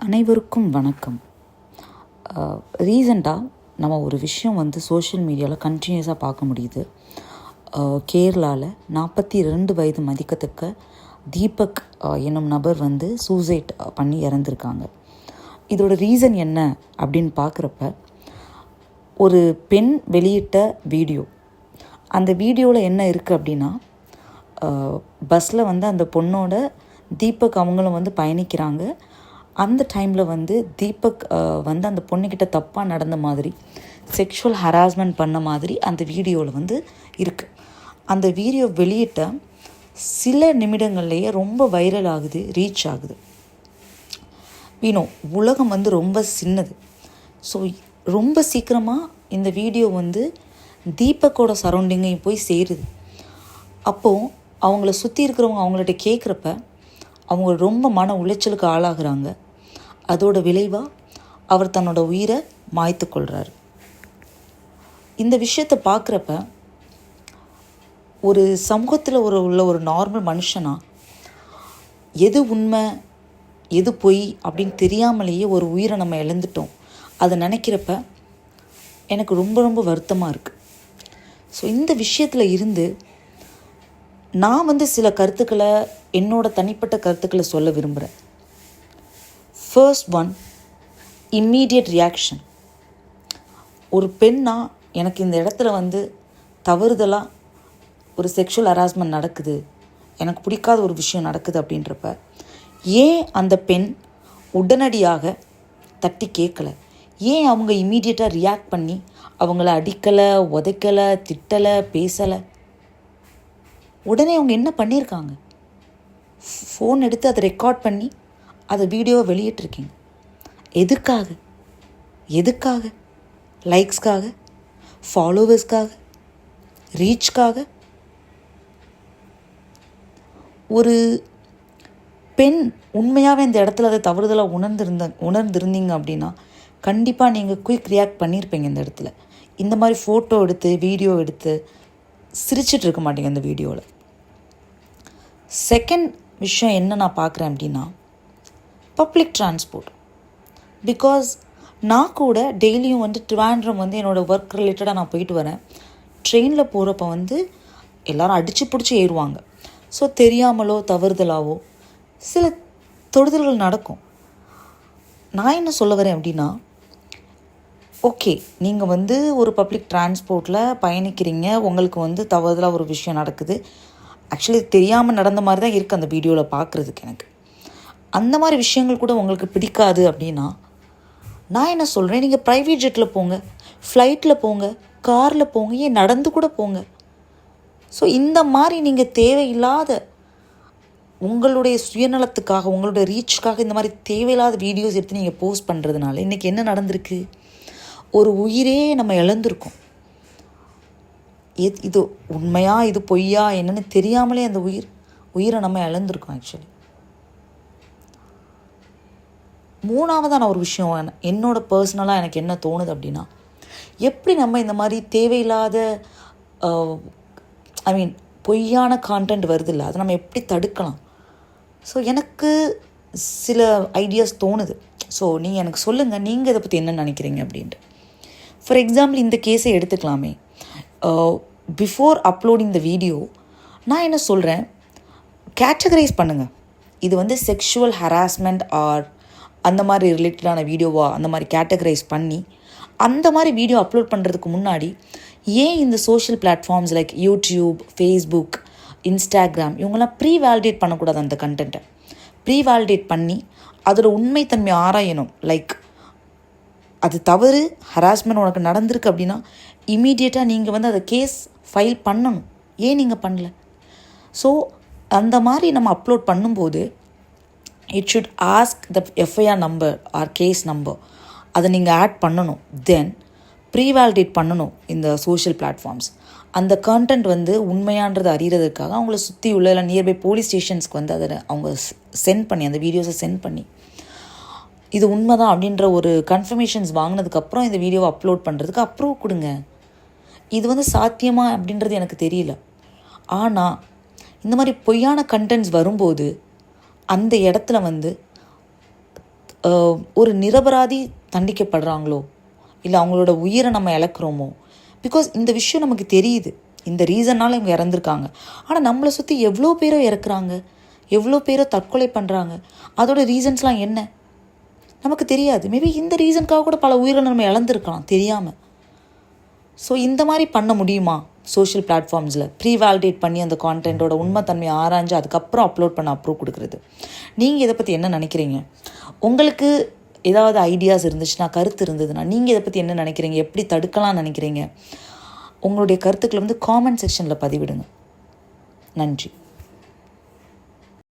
அனைவருக்கும் வணக்கம். ரீசெண்டாக நம்ம ஒரு விஷயம் சோஷியல் மீடியாவில் கண்டினியூஸாக பார்க்க முடியுது. கேரளாவில் 42 வயது மதிக்கத்தக்க தீபக் என்னும் நபர் சூசைட் பண்ணி இறந்துருக்காங்க. இதோட ரீசன் என்ன அப்படின்னு பார்க்குறப்ப, ஒரு பெண் வெளியிட்ட வீடியோ. அந்த வீடியோவில் என்ன இருக்குது அப்படின்னா, பஸ்ஸில் அந்த பொண்ணோட தீபக் அவங்களும் பயணிக்கிறாங்க. அந்த டைமில் தீபக் அந்த பொண்ணுக்கிட்ட தப்பாக நடந்த மாதிரி, செக்ஷுவல் ஹராஸ்மெண்ட் பண்ண மாதிரி அந்த வீடியோவில் இருக்குது. அந்த வீடியோ வெளியிட்ட சில நிமிடங்கள்லேயே ரொம்ப வைரல் ஆகுது, ரீச் ஆகுது. உலகம் ரொம்ப சின்னது. ஸோ ரொம்ப சீக்கிரமாக இந்த வீடியோ தீபக்கோட சரௌண்டிங்கையும் போய் சேருது. அப்போது அவங்கள சுற்றி இருக்கிறவங்க அவங்கள்ட்ட கேட்குறப்ப அவங்க ரொம்ப மன உளைச்சலுக்கு ஆளாகிறாங்க. அதோட விளைவாக அவர் தன்னோட உயிரை மாய்த்து கொள்கிறார். இந்த விஷயத்தை பார்க்குறப்ப ஒரு சமூகத்தில் உள்ள ஒரு நார்மல் மனுஷனாக எது உண்மை எது பொய் அப்படின்னு தெரியாமலேயே ஒரு உயிரை நம்ம இழந்துட்டோம். அதை நினைக்கிறப்ப எனக்கு ரொம்ப ரொம்ப வருத்தமாக இருக்குது. ஸோ இந்த விஷயத்தில் இருந்து நான் சில கருத்துக்களை, என்னோட தனிப்பட்ட கருத்துக்களை சொல்ல விரும்புகிறேன். First one, immediate reaction. ஒரு பெண்ணாக எனக்கு இந்த இடத்துல தவறுதலாக ஒரு செக்ஷுவல் ஹராஸ்மெண்ட் நடக்குது, எனக்கு பிடிக்காத ஒரு விஷயம் நடக்குது அப்படின்றப்ப ஏன் அந்த பெண் உடனடியாக தட்டி கேட்கலை? ஏன் அவங்க இம்மீடியட்டாக ரியாக்ட் பண்ணி அவங்கள அடிக்கலை, உதைக்கலை, திட்டலை, பேசலை? உடனே அவங்க என்ன பண்ணியிருக்காங்க? ஃபோன் எடுத்து அதை ரெக்கார்ட் பண்ணி அதை வீடியோவை வெளியிட்டிருக்கீங்க. எதுக்காக? லைக்ஸ்க்காக, ஃபாலோவர்ஸ்க்காக, ரீச்க்காக? ஒரு பெண் உண்மையாகவே இந்த இடத்துல அதை தவறுதலாக உணர்ந்திருந்தீங்க அப்படின்னா கண்டிப்பாக நீங்கள் குயிக் ரியாக்ட் பண்ணியிருப்பீங்க. இந்த இடத்துல இந்த மாதிரி ஃபோட்டோ எடுத்து வீடியோ எடுத்து சிரிச்சிட்டு இருக்க மாட்டேங்க இந்த வீடியோவில். செகண்ட் விஷயம் என்ன நான் பார்க்குறேன் அப்படின்னா, பப்ளிக் டிரான்ஸ்போர்ட். பிகாஸ் நான் கூட டெய்லியும் ட்ரிவாண்ட்ரம் என்னோடய ஒர்க் ரிலேட்டடாக நான் போயிட்டு வரேன். ட்ரெயினில் போகிறப்ப எல்லோரும் அடித்து பிடிச்சி ஏறுவாங்க. ஸோ தெரியாமலோ தவறுதலாவோ சில தொடுதல்கள் நடக்கும். நான் என்ன சொல்ல வரேன் அப்படின்னா, ஓகே, நீங்கள் ஒரு பப்ளிக் டிரான்ஸ்போர்ட்டில் பயணிக்கிறீங்க, உங்களுக்கு தவறுதலாக ஒரு விஷயம் நடக்குது. ஆக்சுவலி தெரியாமல் நடந்த மாதிரி தான் இருக்குது அந்த வீடியோவில் பார்க்குறதுக்கு. எனக்கு அந்த மாதிரி விஷயங்கள் கூட உங்களுக்கு பிடிக்காது அப்படின்னா நான் என்ன சொல்கிறேன், நீங்கள் ப்ரைவேட் ஜெட்டில் போங்க, ஃப்ளைட்டில் போங்க, காரில் போங்க, ஏன் நடந்து கூட போங்க. ஸோ இந்த மாதிரி நீங்கள் தேவையில்லாத உங்களுடைய சுயநலத்துக்காக, உங்களுடைய ரீச்சுக்காக இந்த மாதிரி தேவையில்லாத வீடியோஸ் எடுத்து நீங்கள் போஸ்ட் பண்ணுறதுனால இன்றைக்கி என்ன நடந்திருக்கு? ஒரு உயிரே நம்ம இழந்திருக்கோம். இது உண்மையா இது பொய்யா என்னன்னு தெரியாமலே அந்த உயிரை நம்ம இழந்திருக்கோம். ஆக்சுவலி மூணாவதாக நான் ஒரு விஷயம் என்னோட பர்சனலாக எனக்கு என்ன தோணுது அப்படின்னா, எப்படி நம்ம இந்த மாதிரி தேவையில்லாத பொய்யான கான்டென்ட் வருது இல்லை, அதை நம்ம எப்படி தடுக்கலாம்? ஸோ எனக்கு சில ஐடியாஸ் தோணுது. ஸோ நீங்கள் எனக்கு சொல்லுங்கள், நீங்கள் இதை பற்றி என்ன நினைக்கிறீங்க அப்படின்ட்டு. ஃபார் எக்ஸாம்பிள் இந்த கேஸை எடுத்துக்கலாமே. பிஃபோர் அப்லோடிங் த வீடியோ நான் என்ன சொல்கிறேன், கேட்டகரைஸ் பண்ணுங்கள். இது செக்ஷுவல் ஹராஸ்மெண்ட் ஆர் அந்த மாதிரி ரிலேட்டடான வீடியோவா அந்த மாதிரி கேட்டகரைஸ் பண்ணி அந்த மாதிரி வீடியோ அப்லோட் பண்ணுறதுக்கு முன்னாடி ஏன் இந்த social platforms like YouTube, Facebook, Instagram இவங்கெல்லாம் வேலிடேட் பண்ணக்கூடாது? அந்த கண்டென்ட்டை வேலிடேட் பண்ணி அதோட உண்மைத்தன்மை ஆராயணும். லைக் அது தவறு, ஹராஸ்மெண்ட் உனக்கு நடந்திருக்கு அப்படின்னா இமீடியட்டாக நீங்கள் அதை கேஸ் ஃபைல் பண்ணணும். ஏன் நீங்கள் பண்ணல? ஸோ அந்த மாதிரி நம்ம அப்லோட் பண்ணும்போது it should ask the FIR number or case number. அதை நீங்கள் ஆட் பண்ணணும். தென் வேலிடேட் பண்ணணும் இந்த சோஷியல் பிளாட்ஃபார்ம்ஸ். அந்த கண்டென்ட் உண்மையானது அறிகிறதுக்காக அவங்கள சுற்றி உள்ள இல்லை நியர்பை போலீஸ் ஸ்டேஷன்ஸ்க்கு அதை அவங்க சென்ட் பண்ணி, அந்த வீடியோஸை சென்ட் பண்ணி இது உண்மைதான் அப்படின்ற ஒரு கன்ஃபர்மேஷன்ஸ் வாங்கினதுக்கப்புறம் இந்த வீடியோவை அப்லோட் பண்ணுறதுக்கு அப்ரூவ் கொடுங்க. இது சாத்தியமா அப்படின்றது எனக்கு தெரியல. ஆனால் இந்த மாதிரி பொய்யான கண்டென்ட்ஸ் வரும்போது அந்த இடத்துல ஒரு நிரபராதி தண்டிக்கப்படுறாங்களோ, இல்லை அவங்களோட உயிரை நம்ம இழக்கிறோமோ, பிகாஸ் இந்த விஷயம் நமக்கு தெரியுது, இந்த ரீசன்னால் இவங்க இறந்துருக்காங்க. ஆனால் நம்மளை சுற்றி எவ்வளோ பேரோ இறக்குறாங்க, எவ்வளோ பேரோ தற்கொலை பண்ணுறாங்க. அதோட ரீசன்ஸ்லாம் என்ன நமக்கு தெரியாது. மேபி இந்த ரீசனுக்காக கூட பல உயிரை நம்ம இழந்திருக்கலாம் தெரியாமல். ஸோ இந்த மாதிரி பண்ண முடியுமா சோஷியல் பிளாட்ஃபார்ம்ஸில்? ப்ரீ-வேலிடேட் பண்ணி அந்த கான்டென்ட்டோட உண்மைத்தன்மையை ஆராய்ஞ்சு அதுக்கப்புறம் அப்லோட் பண்ண அப்ரூவ் கொடுக்குறது. நீங்கள் இதை பற்றி என்ன நினைக்கிறீங்க? உங்களுக்கு ஏதாவது ஐடியாஸ் இருந்துச்சுன்னா, கருத்து இருந்ததுன்னா, நீங்கள் இதை பற்றி என்ன நினைக்கிறீங்க? எப்படி தடுக்கலாம்னு நினைக்கிறீங்க? உங்களுடைய கருத்துக்களை காமெண்ட் செக்ஷனில் பதிவிடுங்க. நன்றி.